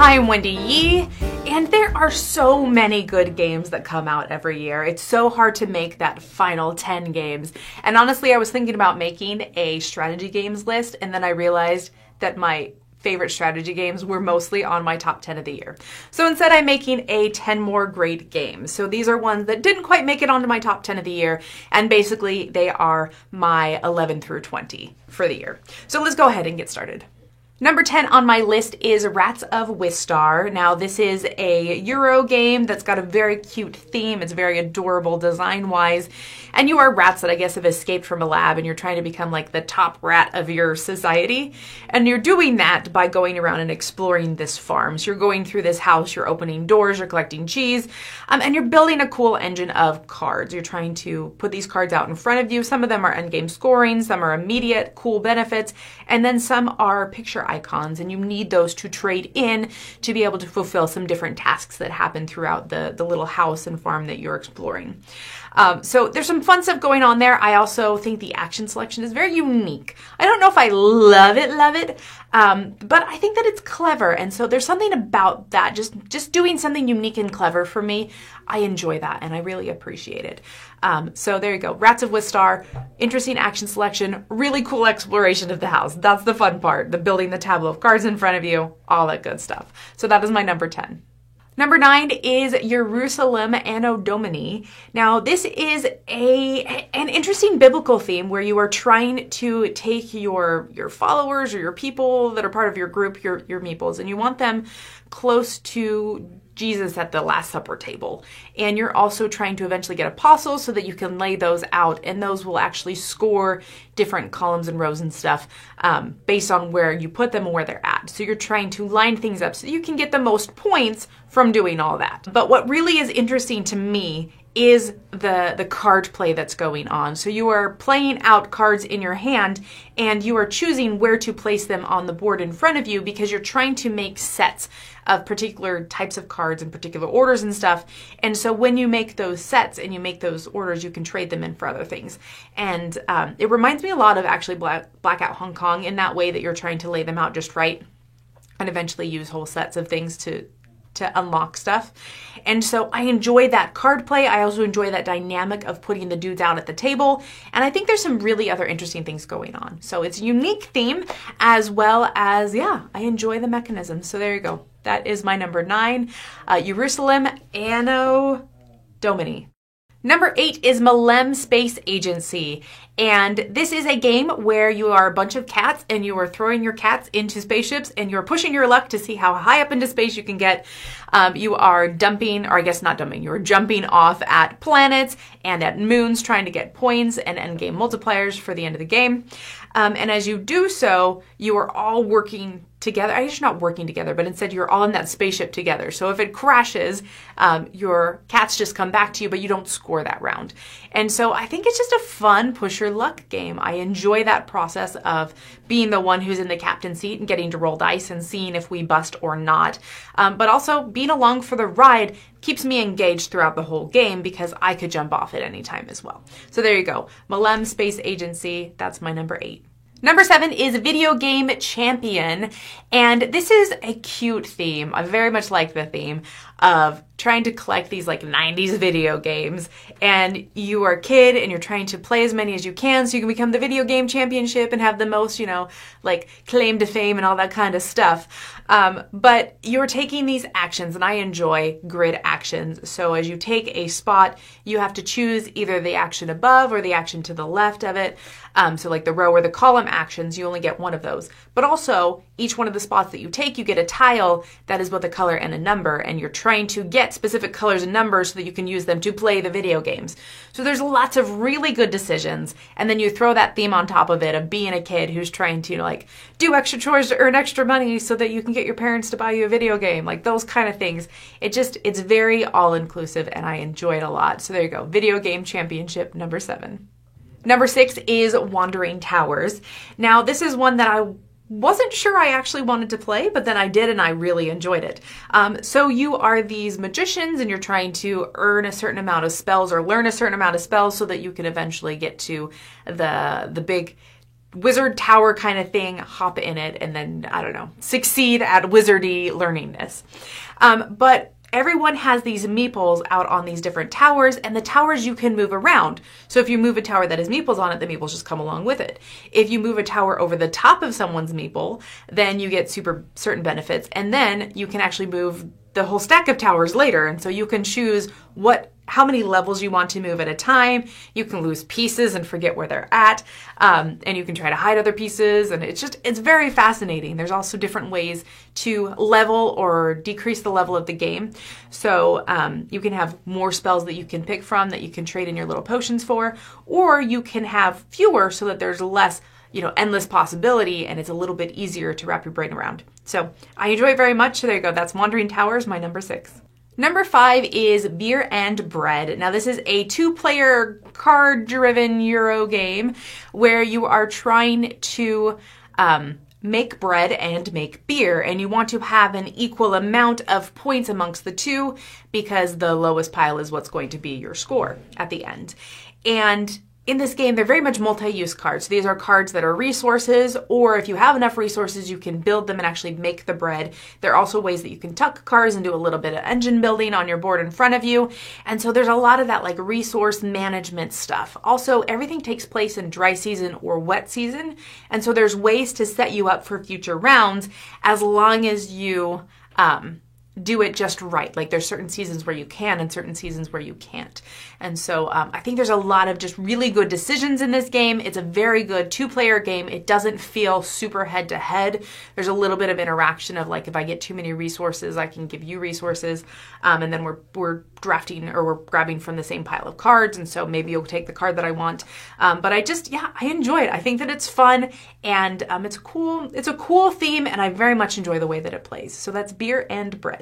Hi, I'm Wendy Yee, and there are so many good games that come out every year. It's so hard to make that final 10 games. And honestly, I was thinking about making a strategy games list, and then I realized that my favorite strategy games were mostly on my top 10 of the year. So instead, I'm making a 10 more great games. So these are ones that didn't quite make it onto my top 10 of the year, and basically they are my 11 through 20 for the year. So let's go ahead and get started. Number 10 on my list is Rats of Wistar. Now, this is a Euro game that's got a very cute theme. It's very adorable design-wise. And you are rats that I guess have escaped from a lab, and you're trying to become like the top rat of your society. And you're doing that by going around and exploring this farm. So you're going through this house, you're opening doors, you're collecting cheese, and you're building a cool engine of cards. You're trying to put these cards out in front of you. Some of them are endgame scoring, some are immediate, cool benefits, and then some are picture icons, and you need those to trade in to be able to fulfill some different tasks that happen throughout the little house and farm that you're exploring. So there's some fun stuff going on there. I also think the action selection is very unique. I don't know if I love it, but I think that it's clever, and so there's something about that, just doing something unique and clever for me. I enjoy that, and I really appreciate it. So there you go. Rats of Wistar, interesting action selection, really cool exploration of the house. That's the fun part, the building the tableau of cards in front of you, all that good stuff. So that is my number 10. Number 9 is Jerusalem Anno Domini. Now, this is an interesting biblical theme where you are trying to take your followers or your people that are part of your group, your meeples, and you want them close to Jesus at the Last Supper table. And you're also trying to eventually get apostles so that you can lay those out, and those will actually score different columns and rows and stuff based on where you put them and where they're at. So you're trying to line things up so that you can get the most points from doing all that. But what really is interesting to me is the card play that's going on. So you are playing out cards in your hand, and you are choosing where to place them on the board in front of you because you're trying to make sets of particular types of cards and particular orders and stuff. And so when you make those sets and you make those orders, you can trade them in for other things. And it reminds me a lot of actually Blackout Hong Kong in that way that you're trying to lay them out just right and eventually use whole sets of things to unlock stuff. And so I enjoy that card play. I also enjoy that dynamic of putting the dudes out at the table. And I think there's some really other interesting things going on. So it's a unique theme as well as, yeah, I enjoy the mechanism. So there you go. That is my number 9, Jerusalem Anno Domini. Number 8 is Malem Space Agency, and this is a game where you are a bunch of cats and you are throwing your cats into spaceships and you're pushing your luck to see how high up into space you can get. You are dumping, or I guess not dumping, you are jumping off at planets and at moons trying to get points and endgame multipliers for the end of the game. And as you do so, you are all working together. I guess you're not working together, but instead you're all in that spaceship together. So if it crashes, your cats just come back to you, but you don't score that round. And so I think it's just a fun push your luck game. I enjoy that process of being the one who's in the captain seat and getting to roll dice and seeing if we bust or not. But also being along for the ride keeps me engaged throughout the whole game because I could jump off at any time as well. So there you go. Malem Space Agency, that's my number 8. Number 7 is Video Game Champion, and this is a cute theme. I very much like the theme of trying to collect these like 90s video games, and you are a kid and you're trying to play as many as you can so you can become the video game championship and have the most, like claim to fame and all that kind of stuff. But you're taking these actions, and I enjoy grid actions. So as you take a spot, you have to choose either the action above or the action to the left of it. So like the row or the column actions, you only get one of those. But also, each one of the spots that you take, you get a tile that is both a color and a number, and you're trying to get specific colors and numbers so that you can use them to play the video games. So there's lots of really good decisions, and then you throw that theme on top of it of being a kid who's trying to do extra chores to earn extra money so that you can get your parents to buy you a video game, like those kind of things. It's very all-inclusive, and I enjoy it a lot. So there you go, Video Game Championship number 7. Number 6 is Wandering Towers. Now, this is one that I wasn't sure I actually wanted to play, but then I did and I really enjoyed it. So you are these magicians and you're trying to earn a certain amount of spells or learn a certain amount of spells so that you can eventually get to the big wizard tower kind of thing, hop in it, and then, I don't know, succeed at wizardy learningness. But everyone has these meeples out on these different towers, and the towers you can move around. So if you move a tower that has meeples on it, the meeples just come along with it. If you move a tower over the top of someone's meeple, then you get certain benefits, and then you can actually move the whole stack of towers later. And so you can choose how many levels you want to move at a time. You can lose pieces and forget where they're at. And you can try to hide other pieces. And it's very fascinating. There's also different ways to level or decrease the level of the game. So you can have more spells that you can pick from that you can trade in your little potions for, or you can have fewer so that there's less endless possibility, and it's a little bit easier to wrap your brain around. So I enjoy it very much. So there you go. That's Wandering Towers, my number 6. Number 5 is Beer and Bread. Now this is a 2-player card-driven Euro game where you are trying to make bread and make beer, and you want to have an equal amount of points amongst the two because the lowest pile is what's going to be your score at the end. And in this game, they're very much multi-use cards. These are cards that are resources, or if you have enough resources, you can build them and actually make the bread. There are also ways that you can tuck cards and do a little bit of engine building on your board in front of you. And so there's a lot of that like resource management stuff. Also, everything takes place in dry season or wet season. And so there's ways to set you up for future rounds as long as you do it just right. Like there's certain seasons where you can and certain seasons where you can't. And so I think there's a lot of just really good decisions in this game. It's a very good 2-player game. It doesn't feel super head to head. There's a little bit of interaction of like, if I get too many resources, I can give you resources. And then we're drafting or we're grabbing from the same pile of cards. And so maybe you'll take the card that I want. But I enjoy it. I think that it's fun and it's a cool theme, and I very much enjoy the way that it plays. So that's Beer and Bread.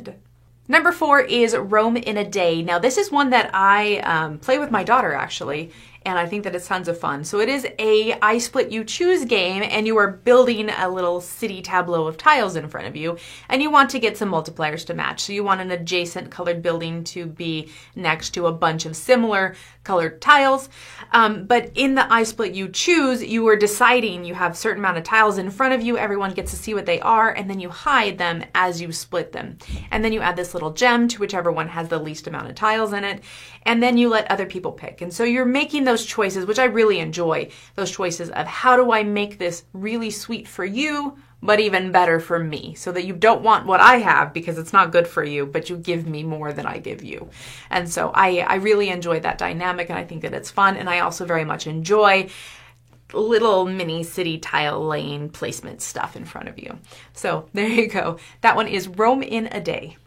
Number 4 is Rome in a Day. Now this is one that I play with my daughter actually, and I think that it's tons of fun. So it is a I Split You Choose game, and you are building a little city tableau of tiles in front of you, and you want to get some multipliers to match. So you want an adjacent colored building to be next to a bunch of similar colored tiles. But in the I Split You Choose, you are deciding you have a certain amount of tiles in front of you. Everyone gets to see what they are, and then you hide them as you split them. And then you add this little gem to whichever one has the least amount of tiles in it, and then you let other people pick. And so you're making those choices, which I really enjoy, those choices of how do I make this really sweet for you, but even better for me, so that you don't want what I have because it's not good for you, but you give me more than I give you. And so I really enjoy that dynamic, and I think that it's fun. And I also very much enjoy little mini city tile lane placement stuff in front of you. So there you go. That one is Rome in a Day.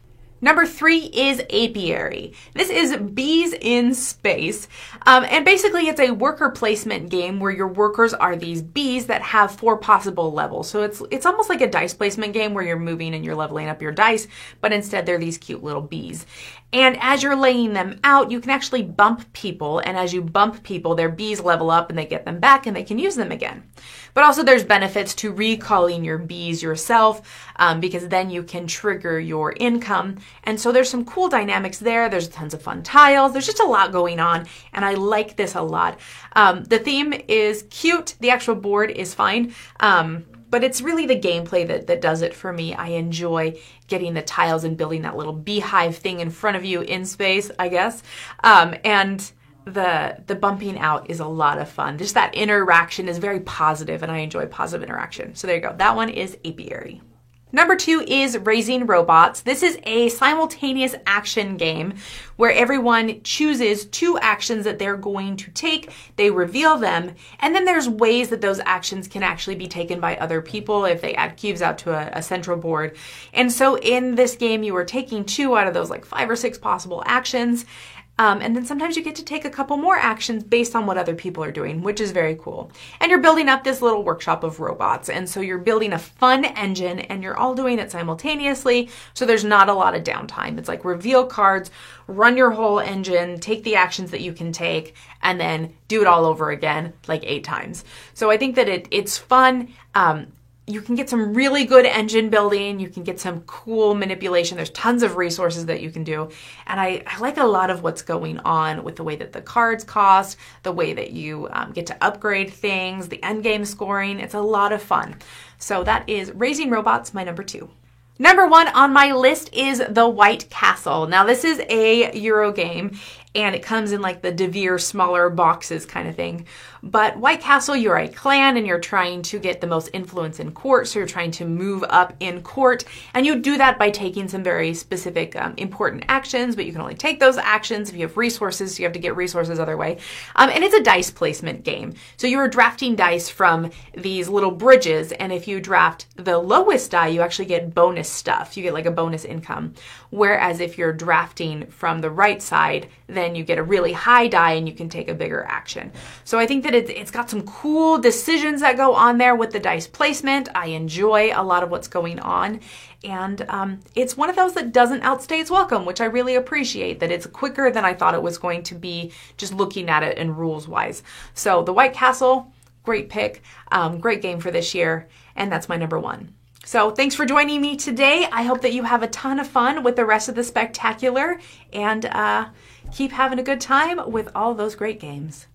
Number 3 is Apiary. This is bees in space. And basically it's a worker placement game where your workers are these bees that have 4 possible levels. So it's almost like a dice placement game where you're moving and you're leveling up your dice, but instead they're these cute little bees. And as you're laying them out, you can actually bump people. And as you bump people, their bees level up and they get them back and they can use them again. But also there's benefits to recalling your bees yourself because then you can trigger your income. And so there's some cool dynamics there. There's tons of fun tiles. There's just a lot going on. And I like this a lot. The theme is cute. The actual board is fine. But it's really the gameplay that does it for me. I enjoy getting the tiles and building that little beehive thing in front of you in space, I guess. And the bumping out is a lot of fun. Just that interaction is very positive, and I enjoy positive interaction. So there you go. That one is Apiary. Number 2 is Raising Robots. This is a simultaneous action game where everyone chooses 2 actions that they're going to take. They reveal them, and then there's ways that those actions can actually be taken by other people if they add cubes out to a central board. And so in this game, you are taking 2 out of those like 5 or 6 possible actions. And then sometimes you get to take a couple more actions based on what other people are doing, which is very cool. And you're building up this little workshop of robots. And so you're building a fun engine and you're all doing it simultaneously. So there's not a lot of downtime. It's like reveal cards, run your whole engine, take the actions that you can take, and then do it all over again like 8 times. So I think that it's fun. you can get some really good engine building. You can get some cool manipulation. There's tons of resources that you can do. And I like a lot of what's going on with the way that the cards cost, the way that you get to upgrade things, the end game scoring. It's a lot of fun. So that is Raising Robots, my number 2. Number 1 on my list is The White Castle. Now this is a Euro game and it comes in like the De Vere smaller boxes kind of thing. But White Castle, you're a clan and you're trying to get the most influence in court, so you're trying to move up in court, and you do that by taking some very specific important actions, but you can only take those actions if you have resources, so you have to get resources other way. And it's a dice placement game. So you're drafting dice from these little bridges, and if you draft the lowest die, you actually get bonus stuff. You get like a bonus income. Whereas if you're drafting from the right side, then you get a really high die and you can take a bigger action. So I think that it's got some cool decisions that go on there with the dice placement. I enjoy a lot of what's going on. And it's one of those that doesn't outstay its welcome, which I really appreciate, that it's quicker than I thought it was going to be just looking at it and rules-wise. So The White Castle, great pick, great game for this year, and that's my number 1. So thanks for joining me today. I hope that you have a ton of fun with the rest of the Spectacular, and keep having a good time with all those great games.